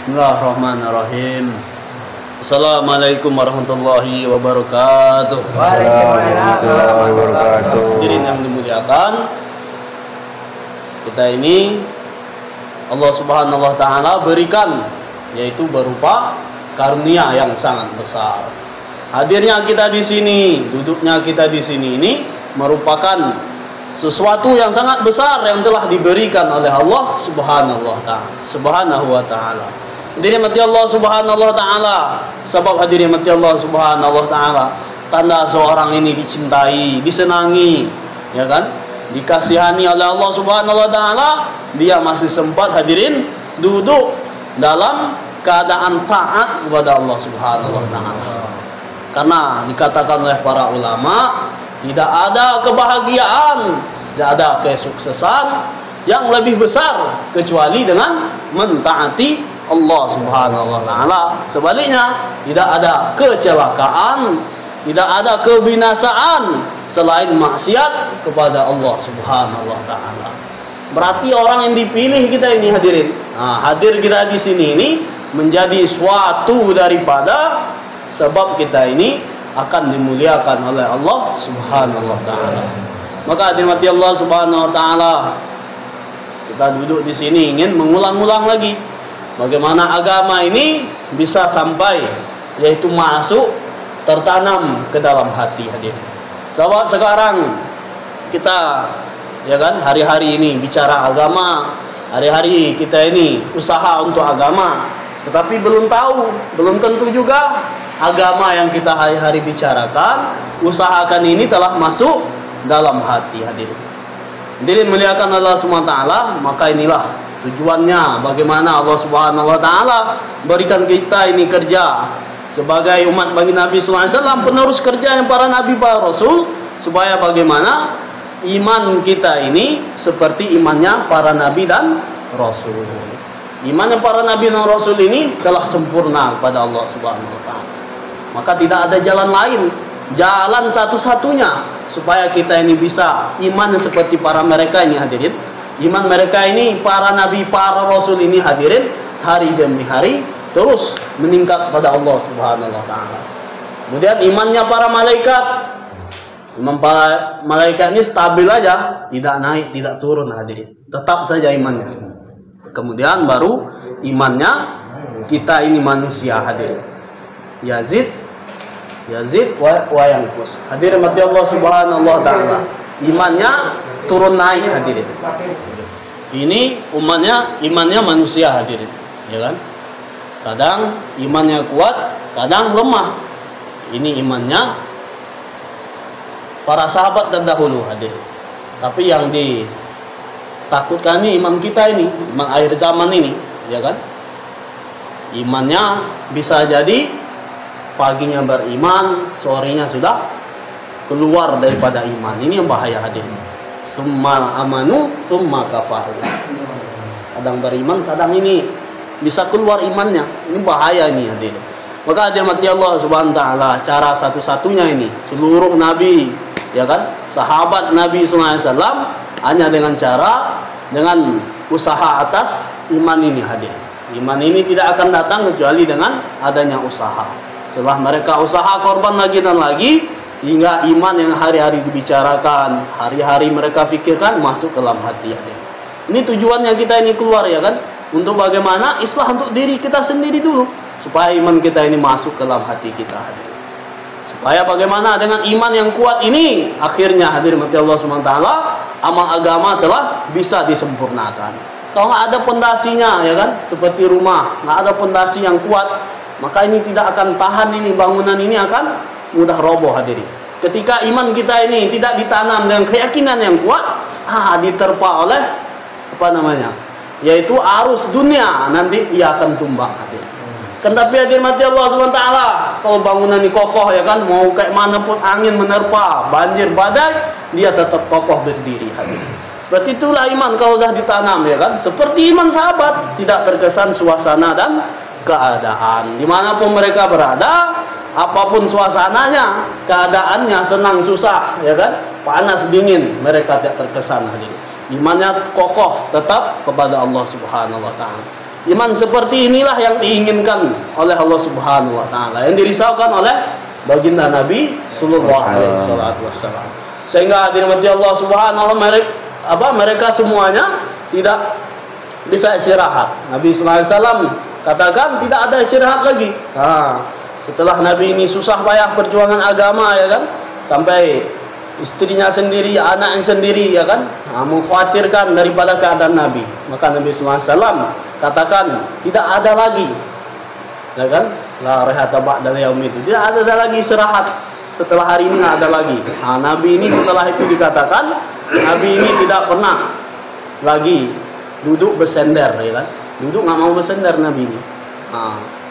Bismillahirrahmanirrahim. Assalamualaikum warahmatullahi wabarakatuh. Waalaikumsalam warahmatullahi wabarakatuh. Hadirin yang dimuliakan, kita ini Allah Subhanahu wa taala berikan, yaitu berupa karunia yang sangat besar. Hadirnya kita di sini, duduknya kita di sini ini merupakan sesuatu yang sangat besar yang telah diberikan oleh Allah Subhanahu wa taala. Hadirin mati Allah Subhanahu wa taala, sebab hadirin mati Allah Subhanahu wa taala, tanda seorang ini dicintai, disenangi, ya kan? Dikasihani oleh Allah Subhanahu wa taala, dia masih sempat hadirin duduk dalam keadaan taat kepada Allah Subhanahu wa taala. Karena dikatakan oleh para ulama, tidak ada kebahagiaan, tidak ada kesuksesan yang lebih besar kecuali dengan mentaati Allah Subhanahu wa taala. Sebaliknya, tidak ada kecelakaan, tidak ada kebinasaan selain maksiat kepada Allah Subhanahu wa taala. Berarti orang yang dipilih kita ini hadirin. Nah, hadir kita di sini ini menjadi suatu daripada sebab kita ini akan dimuliakan oleh Allah Subhanahu wa taala. Maka hadirin Allah Subhanahu wa taala, kita duduk di sini ingin mengulang-ulang lagi bagaimana agama ini bisa sampai, yaitu masuk, tertanam ke dalam hati hadirin. Sebab sekarang kita, ya kan, hari-hari ini bicara agama, hari-hari kita ini usaha untuk agama, tetapi belum tahu, belum tentu juga agama yang kita hari-hari bicarakan, usahakan ini telah masuk dalam hati hadirin. Hadirin muliakan Allah Subhanahu wa taala, maka inilah tujuannya bagaimana Allah Subhanahu wa taala berikan kita ini kerja sebagai umat bagi Nabi sallallahu alaihi wasallam, penerus kerja yang para nabi, para rasul, supaya bagaimana iman kita ini seperti imannya para nabi dan rasul. Imannya para nabi dan rasul ini telah sempurna kepada Allah Subhanahu wa taala. Maka tidak ada jalan lain, jalan satu-satunya supaya kita ini bisa iman seperti para mereka ini hadirin. Iman mereka ini, para nabi, para rasul ini hadirin, hari demi hari terus meningkat pada Allah Subhanahu wa taala. Kemudian imannya para malaikat, iman para malaikat ini stabil aja, tidak naik, tidak turun hadirin. Tetap saja imannya. Kemudian baru imannya kita ini manusia hadirin. Yazid wa yanqus. Hadirin mati Allah Subhanahu wa taala. Imannya turun naik hadirin. Ini imannya manusia hadirin, ya kan? Kadang imannya kuat, kadang lemah. Ini imannya para sahabat terdahulu hadirin. Tapi yang ditakutkan ini iman kita ini, iman akhir zaman ini, ya kan? Imannya bisa jadi paginya beriman, sorenya sudah keluar daripada iman. Ini yang bahaya hadirin. Summa amanu, summa kafaru. Kadang beriman, kadang ini bisa keluar imannya. Ini bahaya ini hadirin. Maka hadirin mati Allah Subhanahu wa taala, cara satu-satunya ini seluruh nabi, ya kan, sahabat Nabi sallallahu alaihi wasallam, hanya dengan usaha atas iman ini hadirin. Iman ini tidak akan datang kecuali dengan adanya usaha. Setelah mereka usaha korban lagi dan lagi, hingga iman yang hari-hari dibicarakan, hari-hari mereka fikirkan masuk ke dalam hati. Ini tujuannya kita ini keluar, ya kan, untuk bagaimana islah untuk diri kita sendiri dulu, supaya iman kita ini masuk ke dalam hati kita. Supaya bagaimana dengan iman yang kuat ini, akhirnya hadirin mati Allah Subhanahu wa taala, amal agama telah bisa disempurnakan. Kalau nggak ada pondasinya, ya kan, seperti rumah nggak ada pondasi yang kuat, maka ini tidak akan tahan, ini bangunan ini akan mudah roboh hadirin. Ketika iman kita ini tidak ditanam dengan keyakinan yang kuat, diterpa oleh yaitu arus dunia, nanti ia akan tumbang hadirin. Tapi hadirin mati Allah Subhanahu wa taala, kalau bangunan ini kokoh, ya kan, mau kayak mana pun angin menerpa, banjir, badai, dia tetap kokoh berdiri hadirin. Berarti itulah iman kalau sudah ditanam, ya kan, seperti iman sahabat, tidak terkesan suasana dan keadaan. Dimanapun mereka berada, apapun suasananya, keadaannya, senang susah, ya kan, panas dingin, mereka tidak terkesan hadirin. Imannya kokoh tetap kepada Allah Subhanahu wa taala. Iman seperti inilah yang diinginkan oleh Allah Subhanahu wa taala, yang dirisaukan oleh baginda Nabi sallallahu alaihi wasallam. Sehingga hadirin Allah Subhanahu wa taala, mereka semuanya tidak bisa istirahat. Nabi sallallahu alaihi wasallam katakan tidak ada istirahat lagi. Setelah Nabi ini susah payah perjuangan agama, ya kan, sampai istrinya sendiri, anaknya sendiri, ya kan, mengkhawatirkan daripada keadaan Nabi. Maka Nabi SAW katakan tidak ada lagi, ya kan, la rehata ba'dal yaum, itu tidak ada lagi istirahat setelah hari ini, nggak ada lagi. Nabi ini setelah itu dikatakan Nabi ini tidak pernah lagi duduk bersender, ya kan, duduk nggak mau bersender Nabi ini.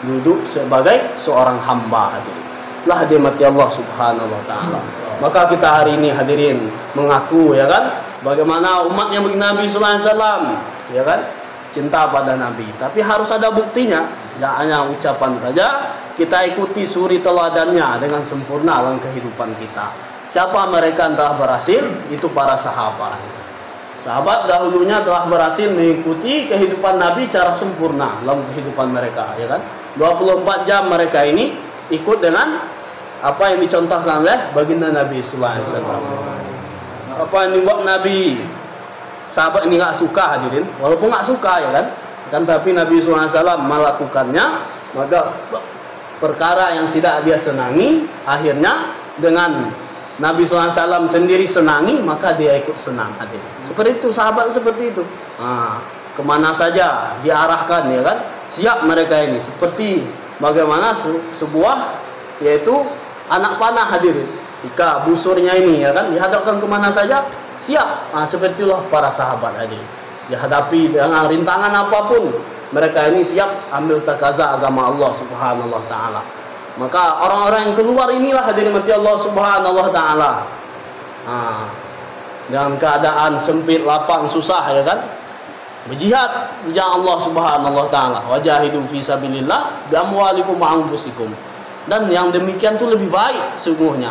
Duduk sebagai seorang hamba, hadirin. Lah dimati Allah Subhanahu wa taala. Maka kita hari ini hadirin mengaku, ya kan, bagaimana umatnya bagi Nabi sallallahu alaihi wasallam, ya kan, cinta pada Nabi. Tapi harus ada buktinya, tidak hanya ucapan saja. Kita ikuti suri teladannya dengan sempurna dalam kehidupan kita. Siapa mereka yang telah berhasil? Itu para sahabat. Sahabat dahulunya telah berhasil mengikuti kehidupan Nabi secara sempurna dalam kehidupan mereka, ya kan. 24 jam mereka ini ikut dengan apa yang dicontohkan oleh baginda Nabi sallallahu alaihi wasallam. Apa yang dibuat Nabi, sahabat ini nggak suka, hadirin, walaupun nggak suka, ya kan, tapi Nabi sallallahu alaihi wasallam melakukannya. Maka perkara yang tidak dia senangi, akhirnya dengan Nabi SAW sendiri senangi, maka dia ikut senang, hadirin. Seperti itu, sahabat seperti itu. Kemana saja diarahkan, ya kan, siap mereka ini. Seperti bagaimana sebuah, yaitu anak panah, hadirin. Jika busurnya ini, ya kan, dihadapkan kemana saja, siap. Seperti itulah para sahabat, hadirin. Dihadapi dengan rintangan apapun, mereka ini siap ambil takaza agama Allah Subhanahu wa taala. Maka orang-orang yang keluar inilah hadirin mati Allah Subhanahu wa taala. Dalam keadaan sempit, lapang, susah, ya kan, berjihad di jalan Allah Subhanahu wa taala. Wajahidu fi sabilillah bi amwalikum wa anfusikum. Dan yang demikian itu lebih baik sungguhnya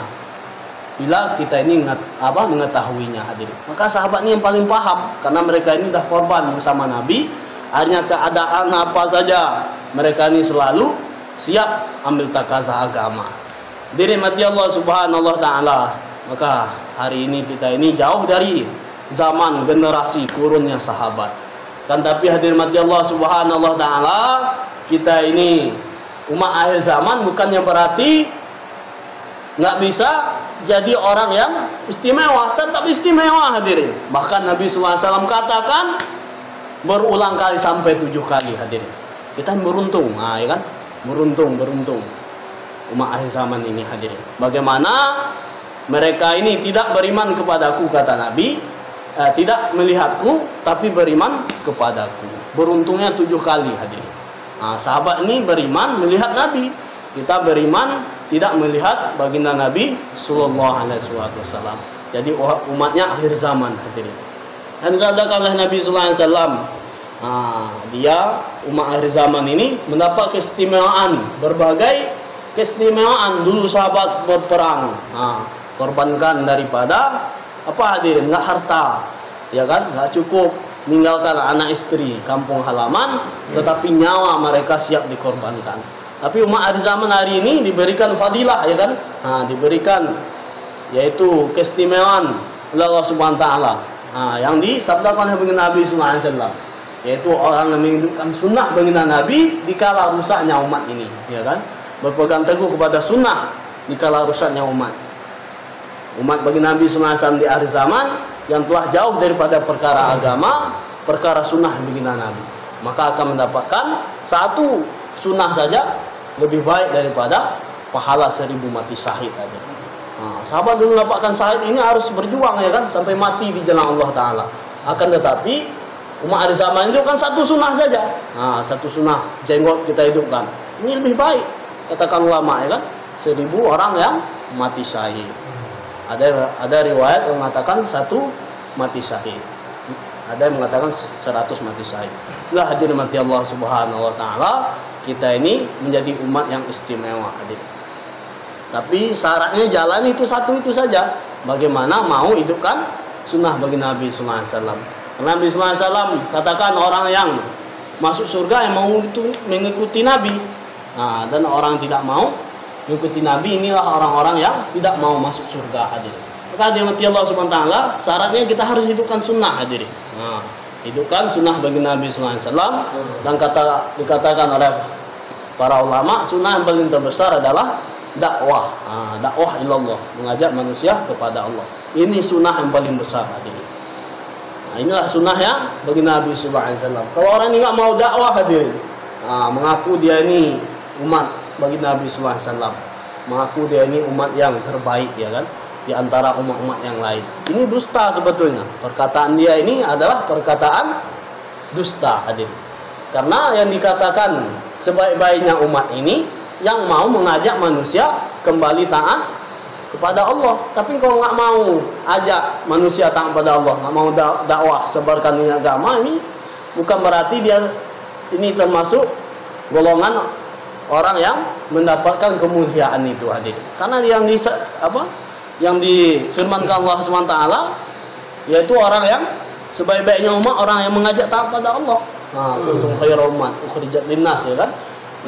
bila kita ini mengetahuinya, hadirin. Maka sahabat ini yang paling paham, karena mereka ini dah korban bersama Nabi. Akhirnya keadaan apa saja mereka ini selalu siap ambil takazah agama. Dirahmati Allah Subhanahu wa taala. Maka hari ini kita ini jauh dari zaman generasi kurunnya sahabat. Kan tapi hadirin mati Allah Subhanahu wa taala, kita ini umat akhir zaman bukannya berarti nggak bisa jadi orang yang istimewa, tetap istimewa, hadirin. Bahkan Nabi SAW katakan berulang kali sampai 7 kali, hadirin. Kita beruntung, ya kan? Beruntung umat akhir zaman ini, hadirin. Bagaimana mereka ini tidak beriman kepadaku, kata Nabi, tidak melihatku, tapi beriman kepadaku. Beruntungnya 7 kali, hadirin. Sahabat ini beriman melihat Nabi, kita beriman tidak melihat baginda Nabi sallallahu alaihi wasallam. Jadi umatnya akhir zaman, hadirin. Dan disabdakan oleh Nabi sallallahu alaihi wasallam, dia umat akhir zaman ini mendapat keistimewaan, berbagai keistimewaan. Dulu sahabat berperang, korbankan daripada apa, hadirin, nggak harta, ya kan, nggak cukup meninggalkan anak istri, kampung halaman, tetapi nyawa mereka siap dikorbankan. Tapi umat akhir zaman hari ini diberikan fadilah, ya kan, diberikan yaitu keistimewaan oleh Allah Subhanahu wa taala, yang disabdakan oleh Nabi sallallahu alaihi wasallam, yaitu orang yang menghidupkan sunnah baginda Nabi dikala rusaknya umat ini, ya kan, berpegang teguh kepada sunnah dikala rusaknya umat bagi Nabi SAW di akhir zaman yang telah jauh daripada perkara agama, perkara sunnah baginda Nabi, maka akan mendapatkan satu sunnah saja lebih baik daripada pahala 1000 mati syahid aja. Sahabat dulu mendapatkan syahid ini harus berjuang, ya kan, sampai mati di jalan Allah Taala. Akan tetapi umat akhir zaman itu kan satu sunnah saja, satu sunnah jenggot kita hidupkan, ini lebih baik, katakan ulama, ya kan, 1000 orang yang mati syahid. Ada riwayat yang mengatakan 1 mati syahid, ada yang mengatakan 100 mati syahid. Lah hadirin mati Allah Subhanahu wa taala, kita ini menjadi umat yang istimewa, hadirin. Tapi syaratnya jalan itu satu itu saja. Bagaimana mau hidupkan sunnah bagi Nabi sallallahu alaihi wasallam. Nabi sallallahu alaihi wasallam katakan orang yang masuk surga yang mau itu mengikuti Nabi. Nah, dan orang tidak mau mengikuti Nabi, inilah orang-orang yang tidak mau masuk surga, hadirin. Maka dirahmati Allah Subhanahu wa taala, syaratnya kita harus hidupkan sunnah, hadirin. Nah, hidupkan sunnah bagi Nabi sallallahu alaihi wasallam, dan dikatakan oleh para ulama, sunnah yang paling terbesar adalah dakwah. Dakwah ilallah, mengajak manusia kepada Allah. Ini sunnah yang paling besar, hadirin. Nah, inilah sunnah yang bagi Nabi sallallahu alaihi wasallam. Kalau orang ini nggak mau dakwah, hadirin, mengaku dia ini umat bagi Nabi sallallahu alaihi wasallam, mengaku dia ini umat yang terbaik, ya kan, di antara umat-umat yang lain. Ini dusta sebetulnya. Perkataan dia ini adalah perkataan dusta, hadirin. Karena yang dikatakan sebaik-baiknya umat ini yang mau mengajak manusia kembali taat kepada Allah. Tapi kalau nggak mau ajak manusia taat kepada Allah, nggak mau dakwah sebarkan ini agama, ini bukan berarti dia ini termasuk golongan orang yang mendapatkan kemuliaan itu, hadirin. Karena yang difirmankan Allah SWT, yaitu orang yang sebaik-baiknya umat, orang yang mengajak taat pada Allah. Nah, kuntum khairal umat ukhrijat linnas, ya kan,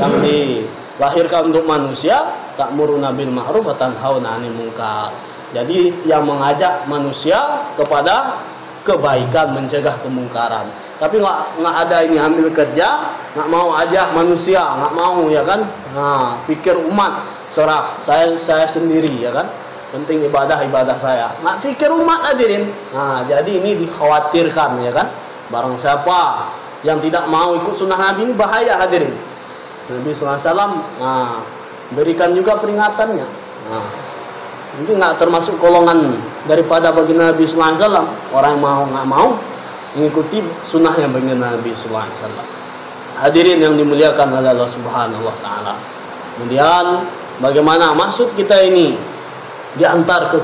yang dilahirkan untuk manusia, ta'muruna bil ma'ruf wa tanhauna 'anil munkar. Jadi yang mengajak manusia kepada kebaikan, mencegah kemungkaran. Tapi nggak ada ini ambil kerja, nggak mau ajak manusia, nggak mau, ya kan. Nah, pikir umat, serah saya sendiri, ya kan, penting ibadah saya, nggak pikir umat, hadirin. Nah, jadi ini dikhawatirkan, ya kan, barang siapa yang tidak mau ikut sunnah Nabi ini bahaya, hadirin. Nabi SAW berikan juga peringatannya. Nah, ini nggak termasuk golongan daripada bagi Nabi SAW orang yang nggak mau mengikuti sunnahnya bagi Nabi SAW. Hadirin yang dimuliakan oleh Allah Subhanahu wa taala. Kemudian bagaimana maksud kita ini diantar ke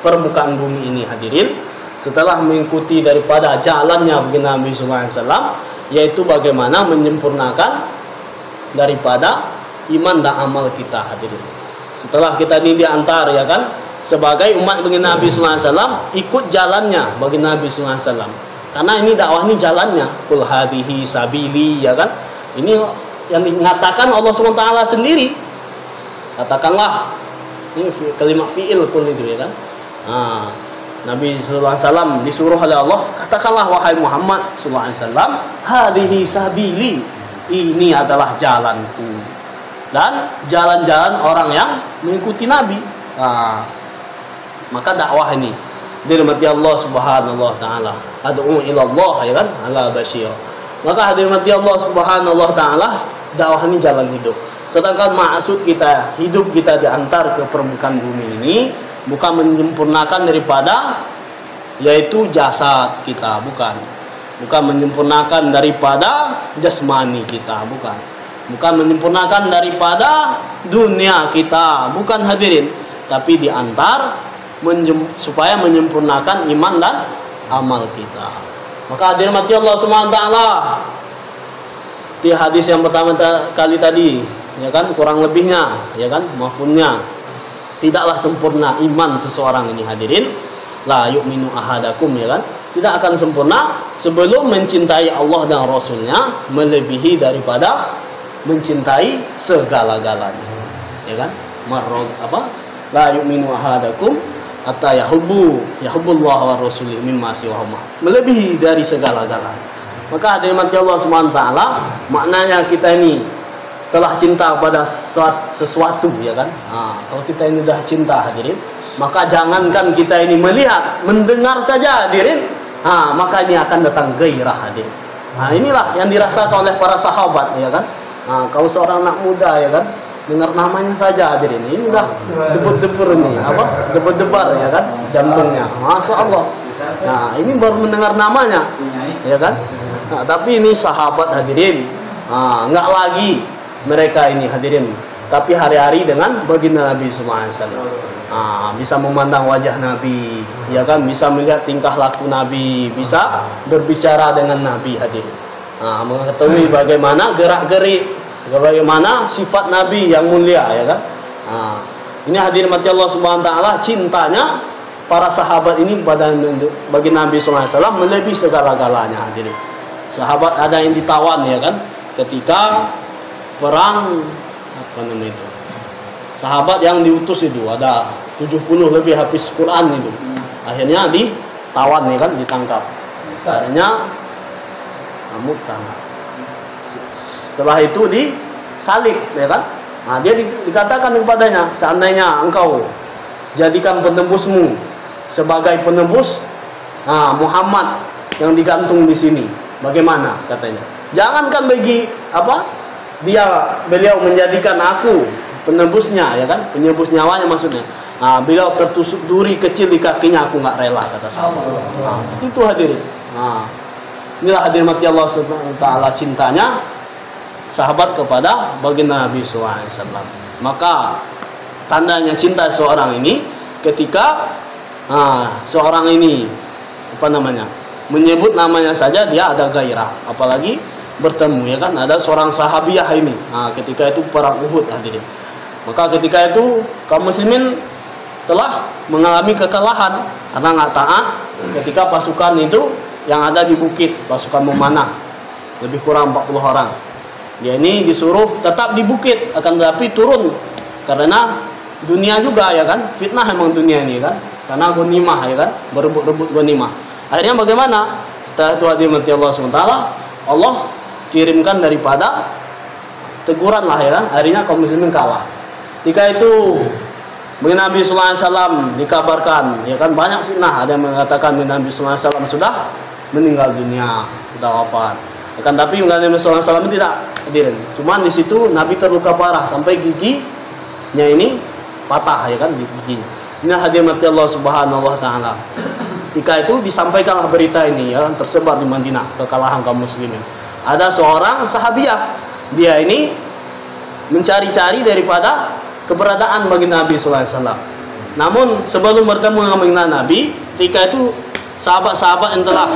permukaan bumi ini, hadirin, setelah mengikuti daripada jalannya bagi Nabi SAW, yaitu bagaimana menyempurnakan daripada iman dan amal kita, hadirin. Setelah kita ini diantar, ya kan, sebagai umat bagi Nabi SAW, ikut jalannya bagi Nabi SAW. Karena ini dakwah, ini jalannya. Kul hadihi sabili, ya kan. Ini yang dikatakan Allah SWT sendiri. Katakanlah, ini kalimat fi'il kul itu, ya kan. Nabi SAW disuruh oleh Allah, katakanlah wahai Muhammad SAW, hadihi sabili, ini adalah jalanku dan jalan-jalan orang yang mengikuti Nabi. Maka dakwah ini dirahmati Allah Subhanahu wa taala, ad'u ila Allah, ya kan, ala basyir. Maka dirahmati Allah Subhanahu wa taala, dakwah ini jalan hidup. Sedangkan maksud kita, hidup kita diantar ke permukaan bumi ini bukan menyempurnakan daripada yaitu jasad kita, bukan menyempurnakan daripada jasmani kita, bukan menyempurnakan daripada dunia kita, bukan, hadirin, tapi diantar supaya menyempurnakan iman dan amal kita. Maka hadirin mati Allah Subhanahu wa taala, di hadis yang pertama kali tadi, ya kan, kurang lebihnya, ya kan, mafhumnya, tidaklah sempurna iman seseorang ini, hadirin, la yu'minu ahadakum, ya kan, tidak akan sempurna sebelum mencintai Allah dan Rasulnya melebihi daripada mencintai segala-galanya, ya kan, la yu'minu ahadakum hatta yahubbullah wa rasulih mimma siwahuma, melebihi dari segala-galanya. Maka hadirin mati Allah Subhanahu wa taala, maknanya kita ini telah cinta kepada sesuatu, ya kan. Kalau kita ini sudah cinta, hadirin, maka jangankan kita ini melihat, mendengar saja, hadirin, maka ini akan datang gairah, hadirin. Inilah yang dirasakan oleh para sahabat, ya kan. Kalau seorang anak muda, ya kan, dengar namanya saja, hadirin, ini udah debur-debur nih, debar-debar, ya kan, jantungnya, masya Allah. Ini baru mendengar namanya, ya kan. Tapi ini sahabat, hadirin, nggak lagi mereka ini, hadirin, tapi hari-hari dengan baginda Nabi SAW, bisa memandang wajah Nabi, ya kan, bisa melihat tingkah laku Nabi, bisa berbicara dengan Nabi, hadirin, mengetahui bagaimana gerak-gerik, bagaimana sifat Nabi yang mulia, ya kan. Ini hadirin mati Allah Subhanahu wa taala, cintanya para sahabat ini bagi Nabi SAW melebihi segala-galanya, hadirin. sahabat ada yang ditawan ya kan, ketika perang apa namanya itu, sahabat yang diutus itu ada 70 lebih hafiz Quran itu, akhirnya ditawan ya kan, ditangkap, akhirnya Mu'tah. Setelah itu disalib ya kan. Nah, dia dikatakan kepadanya, seandainya engkau jadikan penembusmu sebagai penembus Muhammad yang digantung di sini, bagaimana katanya? Jangankan bagi beliau menjadikan aku penembusnya ya kan, penebus nyawanya maksudnya. Nah, beliau tertusuk duri kecil di kakinya, aku nggak rela kata sahabat. Nah, itu hadirin. Nah, inilah hadirin mati Allah Subhanahu wa taala cintanya sahabat kepada baginda Nabi SAW. Maka tandanya cinta seorang ini ketika seorang ini menyebut namanya saja dia ada gairah, apalagi bertemu ya kan, ada seorang sahabiah ini ketika itu perang Uhud hadirin. Maka ketika itu kaum muslimin telah mengalami kekalahan karena nggak taat ketika pasukan itu yang ada di bukit, pasukan memanah lebih kurang 40 orang. Dia ini disuruh tetap di bukit, akan tetapi turun karena dunia juga ya kan, fitnah emang dunia ini kan, karena ghanimah ya kan, berebut-rebut ghanimah. Akhirnya bagaimana? Setelah itu hadirin Allah SWT, Allah kirimkan daripada teguran lah ya kan, akhirnya kaum muslimin kalah. Ketika itu Nabi sallallahu alaihi wasallam dikabarkan ya kan, banyak fitnah, ada yang mengatakan Nabi sallallahu alaihi wasallam sudah meninggal dunia, sudah wafat. Akan tapi Nabi sallallahu alaihi wasallam tidak hadirin. Cuman di situ Nabi terluka parah sampai giginya ini patah ya kan, giginya. Ini hadirin mati Allah Subhanahu wa taala. Ketika itu disampaikan berita ini ya, tersebar di Madinah kekalahan kaum muslimin. Ada seorang sahabiah, dia ini mencari-cari daripada keberadaan bagi Nabi sallallahu alaihi wasallam. Namun sebelum bertemu dengan Nabi, ketika itu sahabat-sahabat yang telah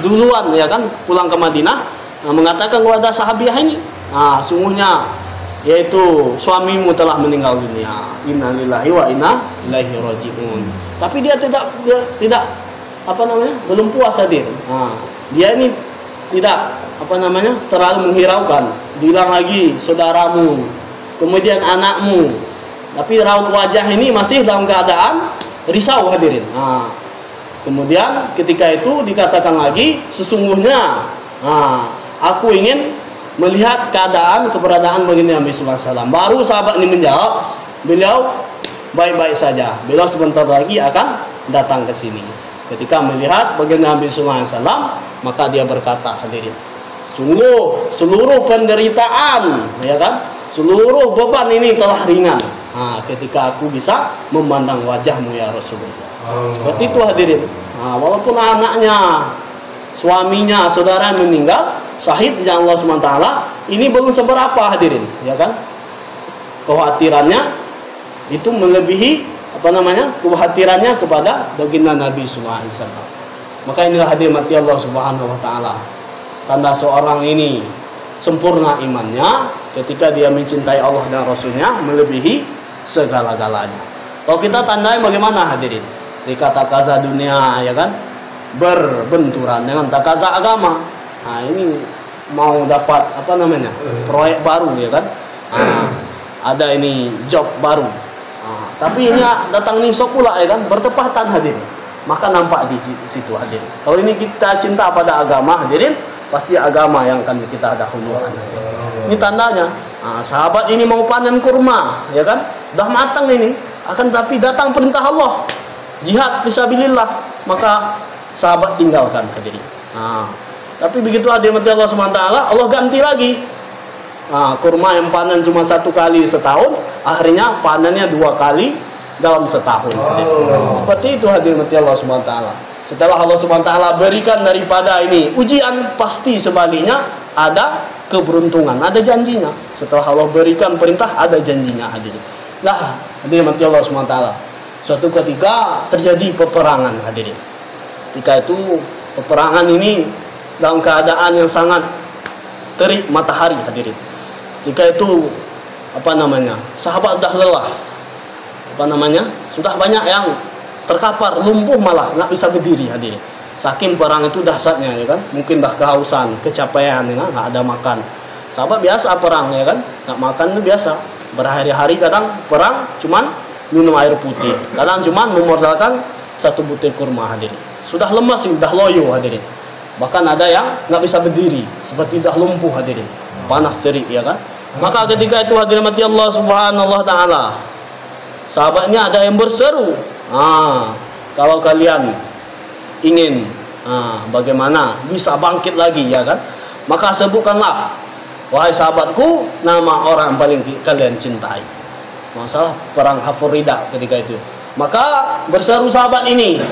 duluan ya kan pulang ke Madinah mengatakan kepada sahabiah ini, sungguhnya yaitu suamimu telah meninggal dunia. Innalillahi wa inna ilaihi rajiun. Tapi dia tidak belum puas hadir. Dia ini tidak terlalu menghiraukan. Bilang lagi saudaramu, kemudian anakmu. Tapi raut wajah ini masih dalam keadaan risau hadirin. Kemudian ketika itu dikatakan lagi, sesungguhnya aku ingin melihat keberadaan baginda Nabi sallallahu alaihi wasallam. Baru sahabat ini menjawab, beliau baik-baik saja. Beliau sebentar lagi akan datang ke sini. Ketika melihat baginda Nabi sallallahu alaihi wasallam, maka dia berkata, hadirin, sungguh seluruh penderitaan ya kan, seluruh beban ini telah ringan ketika aku bisa memandang wajahmu ya Rasulullah. Seperti itu hadirin. Walaupun anaknya, suaminya, saudara yang meninggal syahid di jalan Allah SWT, ini belum seberapa hadirin ya kan, kekhawatirannya itu melebihi kekhawatirannya kepada baginda Nabi sallallahu alaihi wasallam. Maka inilah hadirin mati Allah Subhanahu wa taala, tanda seorang ini sempurna imannya ketika dia mencintai Allah dan Rasulnya melebihi segala-galanya. Kalau kita tandai bagaimana hadirin, ketika takaza dunia ya kan berbenturan dengan takaza agama. Ini mau dapat proyek baru ya kan, ada ini job baru, tapi ini datang nisok pula ya kan, bertepatan hadirin. Maka nampak di situ hadirin, kalau ini kita cinta pada agama hadirin, pasti agama yang akan kita dahulukan. Ini tandanya. Sahabat ini mau panen kurma ya kan, dah matang ini, akan tapi datang perintah Allah jihad fisabilillah, maka sahabat tinggalkan hadirin. Tapi begitu hadirin Allah SWT, Allah ganti lagi. Kurma yang panen cuma 1 kali setahun, akhirnya panennya 2 kali dalam setahun. Seperti itu hadirin Allah SWT. Setelah Allah SWT berikan daripada ini ujian, pasti sebaliknya ada keberuntungan, ada janjinya. Setelah Allah berikan perintah, ada janjinya hadirin. Lah hadirin Allah SWT, suatu ketika terjadi peperangan hadirin. Ketika itu peperangan ini dalam keadaan yang sangat terik matahari hadirin. Ketika itu sahabat dah lelah, sudah banyak yang terkapar, lumpuh malah nggak bisa berdiri hadirin. Saking perang itu dahsyatnya, ya kan? Mungkin dah kehausan, kecapean, ya kan? Nggak ada makan. Sahabat biasa perang, ya kan? Nggak makan itu biasa. Berhari-hari kadang perang cuman minum air putih, kadang cuman memodalkan satu butir kurma, hadirin. Sudah lemas, sudah loyo, hadirin. Bahkan ada yang nggak bisa berdiri, seperti dah lumpuh, hadirin. Panas terik, ya kan? Maka ketika itu, hadirin mati Allah Subhanahu wa taala, sahabatnya ada yang berseru, kalau kalian ingin bagaimana bisa bangkit lagi, ya kan? Maka sebutkanlah, wahai sahabatku, nama orang yang paling kalian cintai. Masalah perang Hafurida ketika itu. Maka berseru sahabat ini,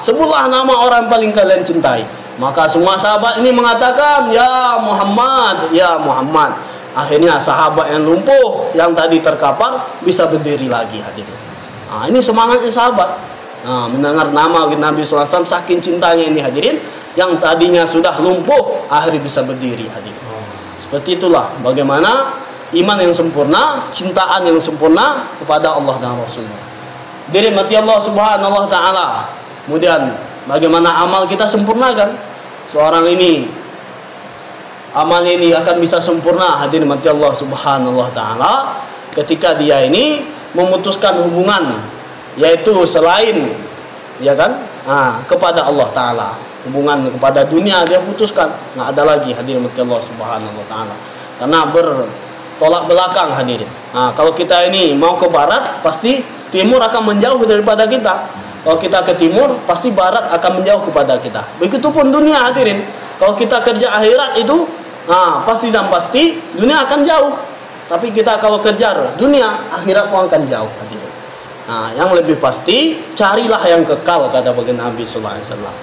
sebutlah nama orang yang paling kalian cintai. Maka semua sahabat ini mengatakan, ya Muhammad, ya Muhammad. Akhirnya sahabat yang lumpuh, yang tadi terkapar, bisa berdiri lagi, hadirin. Ini semangatnya sahabat. Mendengar nama Nabi SAW, saking cintanya ini, hadirin, yang tadinya sudah lumpuh, akhirnya bisa berdiri, hadirin. Seperti itulah bagaimana iman yang sempurna, cintaan yang sempurna kepada Allah dan Rasulullah. Diri mati Allah Subhanahu wa taala. Kemudian bagaimana amal kita sempurnakan. Seorang ini amal ini akan bisa sempurna, hadirin mati Allah Subhanahu wa taala, ketika dia ini memutuskan hubungan, yaitu selain, ya kan, kepada Allah taala. Hubungan kepada dunia dia putuskan, nggak ada lagi, hadirin mati Allah Subhanahu wa taala. Karena bertolak belakang, hadirin. Kalau kita ini mau ke barat, pasti timur akan menjauh daripada kita. Kalau kita ke timur, pasti barat akan menjauh kepada kita. Begitupun dunia, hadirin. Kalau kita kerja akhirat itu, pasti dan pasti dunia akan jauh. Tapi kita kalau kejar dunia, akhirat pun akan jauh, hadirin. Yang lebih pasti, carilah yang kekal, kata baginda Nabi sallallahu alaihi wasallam.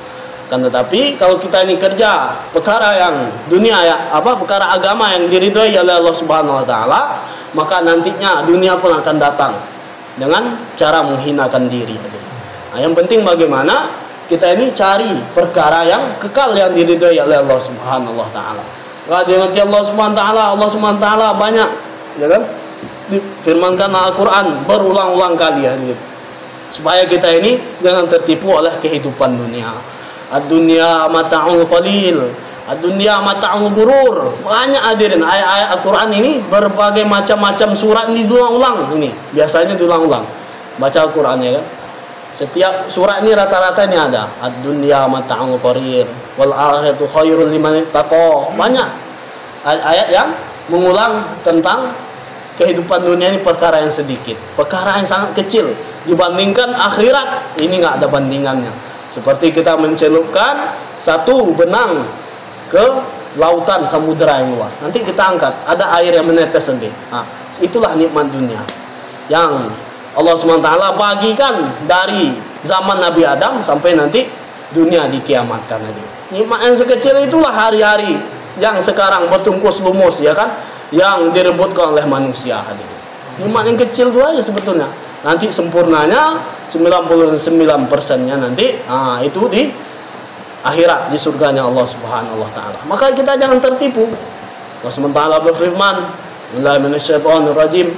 Kan tetapi kalau kita ini kerja perkara yang dunia, ya, perkara agama yang diridhoi oleh Allah Subhanahu wa taala, maka nantinya dunia pun akan datang dengan cara menghinakan diri. Yang penting bagaimana kita ini cari perkara yang kekal yang diridhoi oleh Allah Subhanahu wa taala. Radhiyallahu Allah Subhanahu wa taala, Allah Subhanahu wa taala banyak, ya kan, difirmankan Al-Qur'an berulang-ulang kali, hadirin, supaya kita ini jangan tertipu oleh kehidupan dunia. Ad-dunya mata'ul qalil, ad-dunya mata'ul gurur. Banyak, hadirin, ayat-ayat Al-Quran ini berbagai macam-macam surat ini diulang-ulang. Ini biasanya diulang-ulang baca Al-Quran, ya kan. Setiap surat ini rata-rata ini ada ad-dunya mata'ul qalil wal akhiratu khairul liman ittaqa. Banyak ayat yang mengulang tentang kehidupan dunia ini, perkara yang sedikit, perkara yang sangat kecil dibandingkan akhirat. Ini nggak ada bandingannya. Seperti kita mencelupkan satu benang ke lautan samudera yang luas, nanti kita angkat, ada air yang menetes nanti. Itulah nikmat dunia yang Allah SWT bagikan dari zaman Nabi Adam sampai nanti dunia dikiamatkan. Nikmat yang sekecil itulah hari-hari yang sekarang bertungkus lumus, ya kan, yang direbutkan oleh manusia. Nikmat yang kecil itu aja sebetulnya. Nanti sempurnanya 99%-nya nanti itu di akhirat, di surganya Allah Subhanahu wa taala. Maka kita jangan tertipu. Allah SWT berfirman, "Billahi minasyaitonir rajim,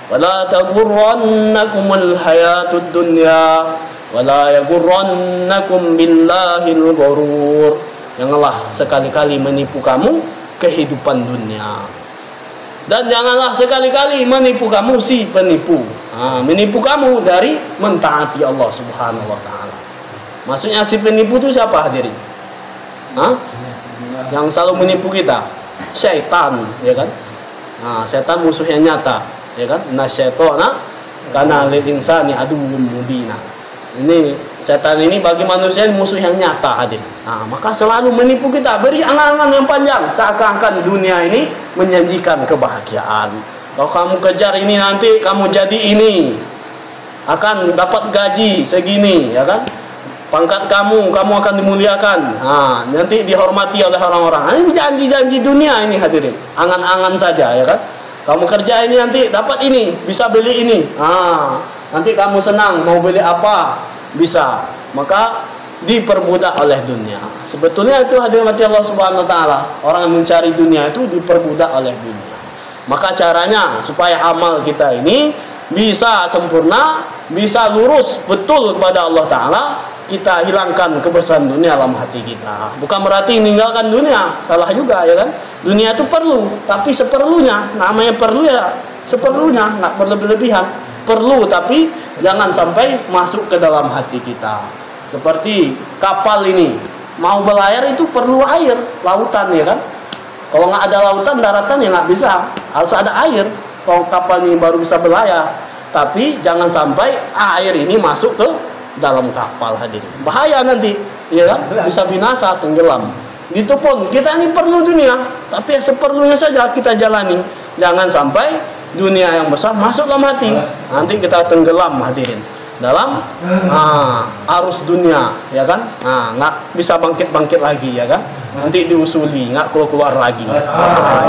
fala taghurrannakumul hayatud dunya wa la yaghurrannakum billahil ghurur." Janganlah sekali-kali menipu kamu kehidupan dunia. Dan janganlah sekali-kali menipu kamu si penipu. Menipu kamu dari mentaati Allah Subhanahu wa taala. Maksudnya si penipu itu siapa, hadirin? Yang selalu menipu kita, syaitan, ya kan? Setan musuhnya nyata, ya kan? Nasyaitona kana lil insani aduwwum mubina. Ini setan ini bagi manusia musuh yang nyata, hadirin. Maka selalu menipu kita, beri angan-angan yang panjang, seakan-akan dunia ini menjanjikan kebahagiaan. Kalau kamu kejar ini, nanti kamu jadi ini, akan dapat gaji segini, ya kan? Pangkat kamu akan dimuliakan. Nanti dihormati oleh orang-orang. Ini janji-janji dunia ini, hadirin. Angan-angan saja, ya kan? Kamu kerja ini nanti dapat ini, bisa beli ini. Nanti kamu senang, mau beli apa bisa. Maka diperbudak oleh dunia. Sebetulnya itu, hadirin mati Allah Subhanahu wa taala, orang yang mencari dunia itu diperbudak oleh dunia. Maka caranya supaya amal kita ini bisa sempurna, bisa lurus betul kepada Allah taala, kita hilangkan kebesaran dunia dalam hati kita. Bukan berarti meninggalkan dunia, salah juga ya kan. Dunia itu perlu, tapi seperlunya. Namanya perlu ya seperlunya, nggak berlebih-lebihan. Perlu, tapi jangan sampai masuk ke dalam hati kita. Seperti kapal ini, mau berlayar itu perlu air, lautan ya kan. Kalau nggak ada lautan, daratan ya nggak bisa. Harus ada air, kalau kapal ini baru bisa berlayar. Tapi jangan sampai air ini masuk ke dalam kapal hadirin. Bahaya nanti, ya kan? Bisa binasa, tenggelam. Gitu pun kita ini perlu dunia, tapi ya seperlunya saja kita jalani. Jangan sampai dunia yang besar masuk dalam hati. Nanti kita tenggelam hadirin dalam arus dunia, ya kan? Nggak bisa bangkit lagi, ya kan? Nanti diusuli, nggak keluar lagi.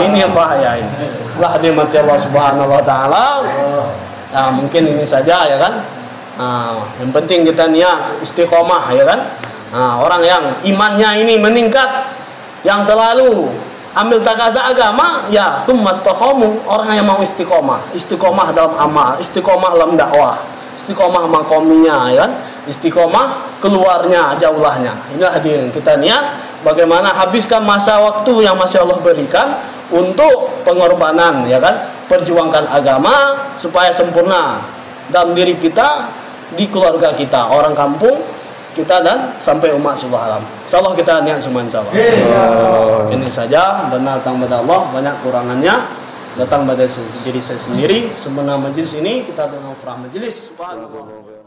Ini yang bahaya ini. Allah dimati Allah Subhanahu Wa Taala. Mungkin ini saja, ya kan? Yang penting kita niat istiqomah, ya kan? Orang yang imannya ini meningkat, yang selalu ambil takaza agama, ya summa istaqamu, orang yang mau istiqomah dalam amal, istiqomah dalam dakwah, istiqomah makominya, ya kan? Istiqomah keluarnya, jaulahnya. Inilah hadirin, kita niat bagaimana habiskan masa waktu yang masih Allah berikan untuk pengorbanan, ya kan? Perjuangkan agama supaya sempurna dalam diri kita, di keluarga kita, orang kampung kita, dan sampai umat subhanallah. Insyaallah kita niat semua insyaallah. Ini saja, benar datang pada Allah, banyak kurangannya datang pada diri saya sendiri. Sempurna majelis ini kita dengan majelis subhanallah.